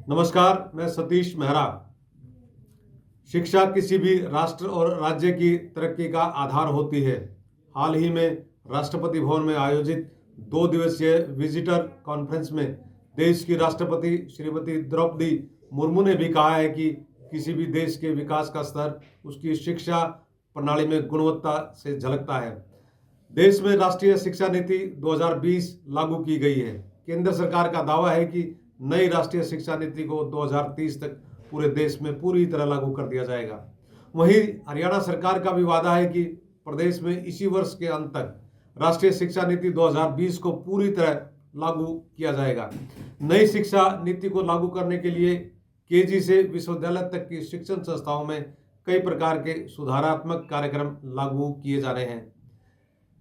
नमस्कार, मैं सतीश मेहरा। शिक्षा किसी भी राष्ट्र और राज्य की तरक्की का आधार होती है। हाल ही में राष्ट्रपति भवन में आयोजित 2 दिवसीय विजिटर कॉन्फ्रेंस में देश की राष्ट्रपति श्रीमती द्रौपदी मुर्मू ने भी कहा है कि किसी भी देश के विकास का स्तर उसकी शिक्षा प्रणाली में गुणवत्ता से झलकता है। देश में राष्ट्रीय शिक्षा नीति 2020 लागू की गई है। केंद्र सरकार का दावा है कि नई राष्ट्रीय शिक्षा नीति को 2030 तक पूरे देश में पूरी तरह लागू कर दिया जाएगा। वहीं हरियाणा सरकार का भी वादा है कि प्रदेश में इसी वर्ष के अंत तक राष्ट्रीय शिक्षा नीति 2020 को पूरी तरह लागू किया जाएगा। नई शिक्षा नीति को लागू करने के लिए केजी से विश्वविद्यालय तक की शिक्षण संस्थाओं में कई प्रकार के सुधारात्मक कार्यक्रम लागू किए जा रहे हैं,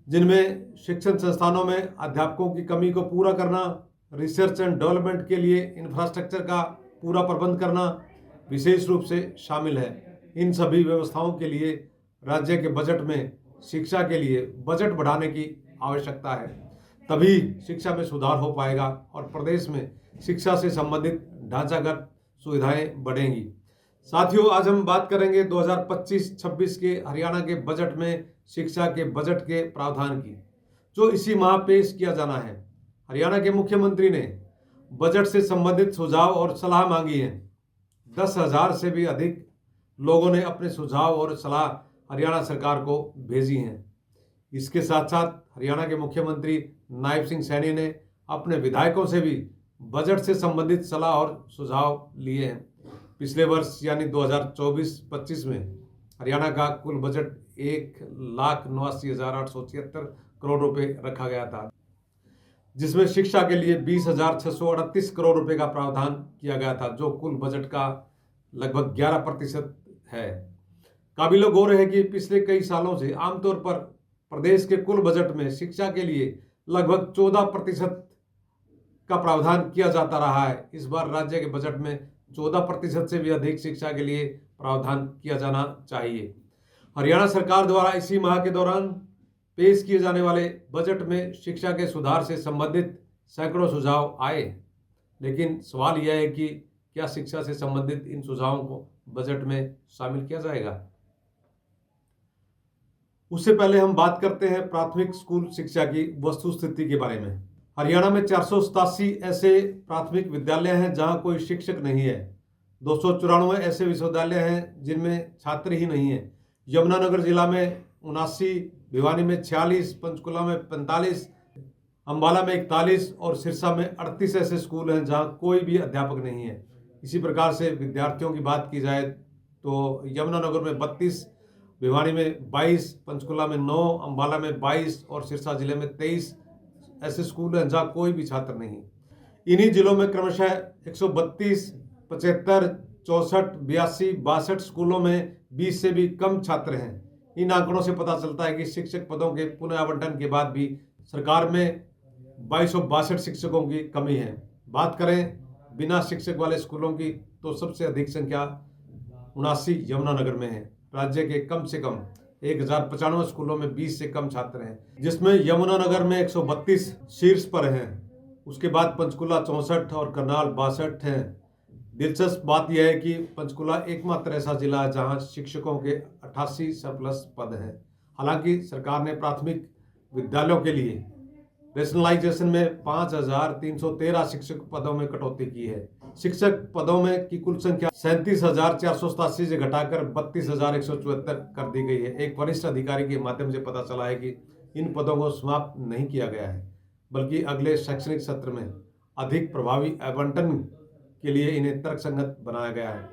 जिनमें शिक्षण संस्थानों में अध्यापकों की कमी को पूरा करना, रिसर्च एंड डेवलपमेंट के लिए इंफ्रास्ट्रक्चर का पूरा प्रबंध करना विशेष रूप से शामिल है। इन सभी व्यवस्थाओं के लिए राज्य के बजट में शिक्षा के लिए बजट बढ़ाने की आवश्यकता है, तभी शिक्षा में सुधार हो पाएगा और प्रदेश में शिक्षा से संबंधित ढांचागत सुविधाएं बढ़ेंगी। साथियों, आज हम बात करेंगे 2025-26 के हरियाणा के बजट में शिक्षा के बजट के प्रावधान की, जो इसी माह पेश किया जाना है। हरियाणा के मुख्यमंत्री ने बजट से संबंधित सुझाव और सलाह मांगी है। 10,000 से भी अधिक लोगों ने अपने सुझाव और सलाह हरियाणा सरकार को भेजी हैं। इसके साथ साथ हरियाणा के मुख्यमंत्री नायब सिंह सैनी ने अपने विधायकों से भी बजट से संबंधित सलाह और सुझाव लिए हैं। पिछले वर्ष यानी 2024-25 में हरियाणा का कुल बजट 1,89,876 करोड़ रुपए रखा गया था, जिसमें शिक्षा के लिए 20,638 करोड़ रुपए का प्रावधान किया गया था, जो कुल बजट का लगभग 11% है। काबिल गौर है कि पिछले कई सालों से आमतौर पर प्रदेश के कुल बजट में शिक्षा के लिए लगभग 14% का प्रावधान किया जाता रहा है। इस बार राज्य के बजट में 14% से भी अधिक शिक्षा के लिए प्रावधान किया जाना चाहिए। हरियाणा सरकार द्वारा इसी माह के दौरान पेश किए जाने वाले बजट में शिक्षा के सुधार से संबंधित सैकड़ों सुझाव आए, लेकिन सवाल यह है कि क्या शिक्षा से संबंधित इन सुझावों को बजट में शामिल किया जाएगा। उससे पहले हम बात करते हैं प्राथमिक स्कूल शिक्षा की वस्तुस्थिति के बारे में। हरियाणा में 487 ऐसे प्राथमिक विद्यालय हैं जहां कोई शिक्षक नहीं है। 294 ऐसे विश्वविद्यालय हैं जिनमें छात्र ही नहीं है। यमुनानगर जिला में 79, भिवानी में 46, पंचकुला में 45, अंबाला में 41 और सिरसा में 38 ऐसे स्कूल हैं जहां कोई भी अध्यापक नहीं है। इसी प्रकार से विद्यार्थियों की बात की जाए तो यमुनानगर में 32, भिवानी में 22, पंचकुला में 9, अंबाला में 22 और सिरसा जिले में 23 ऐसे स्कूल हैं जहां कोई भी छात्र नहीं। इन्हीं जिलों में क्रमशः 132, 75, 64, 82, 62 स्कूलों में 20 से भी कम छात्र हैं। इन आंकड़ों से पता चलता है कि शिक्षक पदों के पुनः आवंटन के बाद भी सरकार में 2262 शिक्षकों की कमी है। बात करें बिना शिक्षक वाले स्कूलों की तो सबसे अधिक संख्या 79 यमुनानगर में है। राज्य के कम से कम 1095 स्कूलों में 20 से कम छात्र हैं, जिसमें यमुनानगर में 132 शीर्ष पर हैं। उसके बाद पंचकुला 64 और करनाल 62 हैं। दिलचस्प बात यह है कि पंचकुला एकमात्र ऐसा जिला है जहां शिक्षकों के 88 सरप्लस पद हैं। हालांकि सरकार ने प्राथमिक विद्यालयों के लिए रेशनलाइजेशन में 5,313 शिक्षक पदों में कटौती की है। शिक्षक पदों में की कुल संख्या 37,487 से घटाकर 32,174 कर दी गई है। एक वरिष्ठ अधिकारी के माध्यम से पता चला है कि इन पदों को समाप्त नहीं किया गया है, बल्कि अगले शैक्षणिक सत्र में अधिक प्रभावी आवंटन के लिए इन्हें तर्कसंगत बनाया गया है।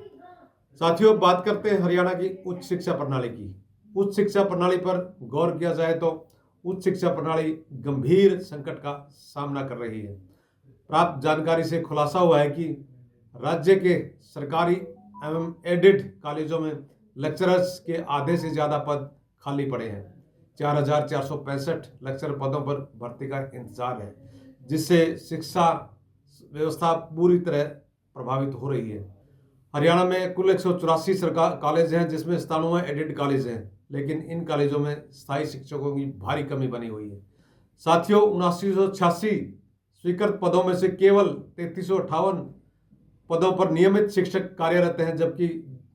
साथियों, बात करते हैं हरियाणा की उच्च शिक्षा प्रणाली की। उच्च शिक्षा प्रणाली पर गौर किया जाए तो उच्च शिक्षा प्रणाली गंभीर संकट का सामना कर रही है। प्राप्त जानकारी से खुलासा हुआ है कि राज्य के सरकारी एवं एडेड कॉलेजों में लेक्चरर्स के आधे से ज़्यादा पद खाली पड़े हैं। 4,465 लेक्चर पदों पर भर्ती का इंतजार है, जिससे शिक्षा व्यवस्था पूरी तरह प्रभावित हो रही है। हरियाणा में कुल 184 सरकार कॉलेज हैं, जिसमें 97 एडेड कॉलेज हैं, लेकिन इन कॉलेजों में स्थायी शिक्षकों की भारी कमी बनी हुई है। साथियों, 7986 स्वीकृत पदों में से केवल 3358 पदों पर नियमित शिक्षक कार्यरत हैं, जबकि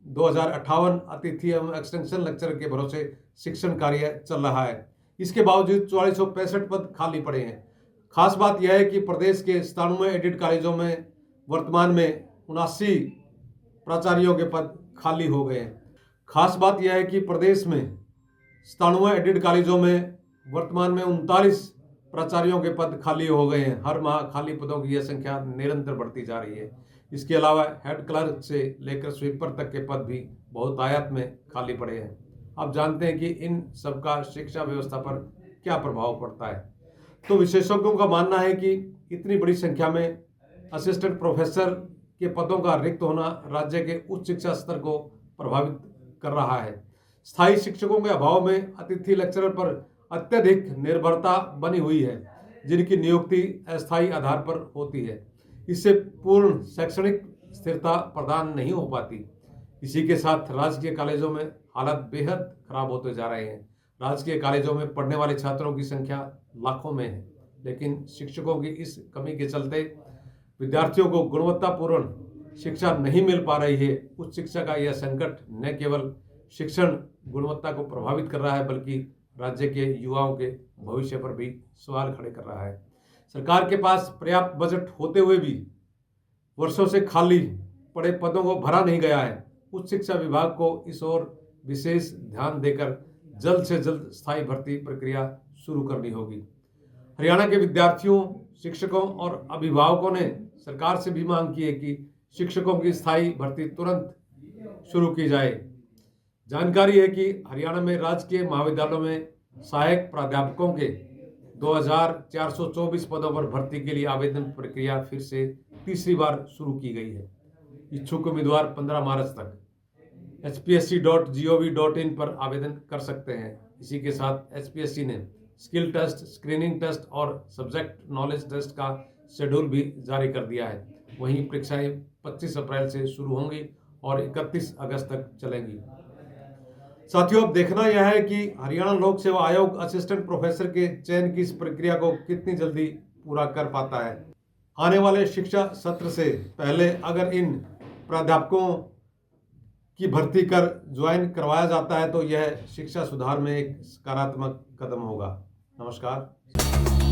2058 अतिथि एवं एक्सटेंशन लेक्चरर के भरोसे शिक्षण कार्य चल रहा है। इसके बावजूद 4465 पद खाली पड़े हैं। खास बात यह है कि प्रदेश के 97 एडेड कॉलेजों में वर्तमान में 79 प्राचार्यों के पद खाली हो गए हैं। खास बात यह है कि प्रदेश में 97 एडेड कॉलेजों में वर्तमान में 39 प्राचार्यों के पद खाली हो गए हैं। हर माह खाली पदों की यह संख्या निरंतर बढ़ती जा रही है। इसके अलावा हेड क्लर्क से लेकर स्वीपर तक के पद भी बहुतायत में खाली पड़े हैं। आप जानते हैं कि इन सबका शिक्षा व्यवस्था पर क्या प्रभाव पड़ता है। तो विशेषज्ञों का मानना है कि इतनी बड़ी संख्या में असिस्टेंट प्रोफेसर के पदों का रिक्त होना राज्य के उच्च शिक्षा स्तर को प्रभावित कर रहा है। स्थायी शिक्षकों के अभाव में अतिथि लेक्चरर पर अत्यधिक निर्भरता बनी हुई है, जिनकी नियुक्ति अस्थायी आधार पर होती है। इससे पूर्ण शैक्षणिक स्थिरता प्रदान नहीं हो पाती। इसी के साथ राजकीय कॉलेजों में हालात बेहद खराब होते जा रहे हैं। राजकीय कॉलेजों में पढ़ने वाले छात्रों की संख्या लाखों में है, लेकिन शिक्षकों की इस कमी के चलते विद्यार्थियों को गुणवत्तापूर्ण शिक्षा नहीं मिल पा रही है। उच्च शिक्षा का यह संकट न केवल शिक्षण गुणवत्ता को प्रभावित कर रहा है, बल्कि राज्य के युवाओं के भविष्य पर भी सवाल खड़े कर रहा है। सरकार के पास पर्याप्त बजट होते हुए भी वर्षों से खाली पड़े पदों को भरा नहीं गया है। उच्च शिक्षा विभाग को इस ओर विशेष ध्यान देकर जल्द से जल्द स्थायी भर्ती प्रक्रिया शुरू करनी होगी। हरियाणा के विद्यार्थियों, शिक्षकों और अभिभावकों ने सरकार से भी मांग की है कि शिक्षकों की स्थायी भर्ती तुरंत शुरू की जाए। जानकारी है कि हरियाणा में राजकीय महाविद्यालयों में सहायक प्राध्यापकों के 2424 पदों पर भर्ती के लिए आवेदन प्रक्रिया फिर से तीसरी बार शुरू की गई है। इच्छुक उम्मीदवार 15 मार्च तक hpsc.gov.in पर आवेदन कर सकते हैं। इसी के साथ HPSC ने स्किल टेस्ट, स्क्रीनिंग टेस्ट और सब्जेक्ट नॉलेज टेस्ट का शेड्यूल भी जारी कर दिया है। वहीं परीक्षाएं 25 अप्रैल से शुरू होंगी और 31 अगस्त तक चलेंगी। साथियों, अब देखना यह है कि हरियाणा लोक सेवा आयोग असिस्टेंट प्रोफेसर के चयन की इस प्रक्रिया को कितनी जल्दी पूरा कर पाता है। आने वाले शिक्षा सत्र से पहले अगर इन प्राध्यापकों की भर्ती कर ज्वाइन करवाया जाता है तो यह शिक्षा सुधार में एक सकारात्मक कदम होगा। नमस्कार।